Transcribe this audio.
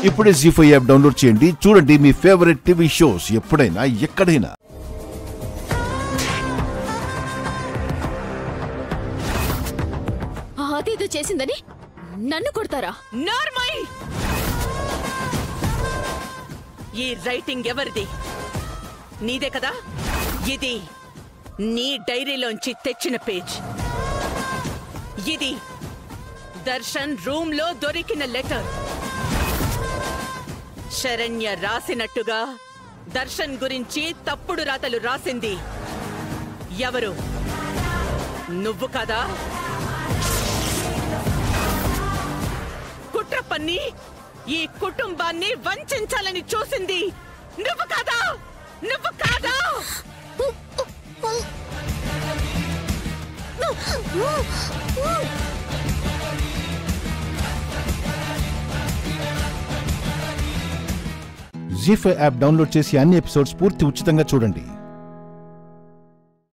ఇప్పుడే జీ5 app download చేయండి. చూడండి మీ ఫేవరెట్ టీవీ షోస్ ఎప్పుడైనా ఎక్కడైనా. అదేదో చేసిందని నన్ను కొడతారా? నార్మల్. ఈ రైటింగ్ ఎవరిది? నీదే కదా? ఇది నీ డైరీలోంచి తెచ్చిన పేజ్. ఇది దర్శన్ రూమ్ లో దొరికిన లెటర్. శరణ్య రాసినట్టుగా దర్శన్ గురించి తప్పుడు రాతలు రాసింది ఎవరు? నువ్వు కదా? కుట్ర పన్ని ఈ కుటుంబాన్ని వంచాలని చూసింది నువ్వు కాదా? నువ్వు కాదా? జీ5 యాప్ డౌన్లోడ్ చేసి అన్ని ఎపిసోడ్స్ పూర్తి ఉచితంగా చూడండి.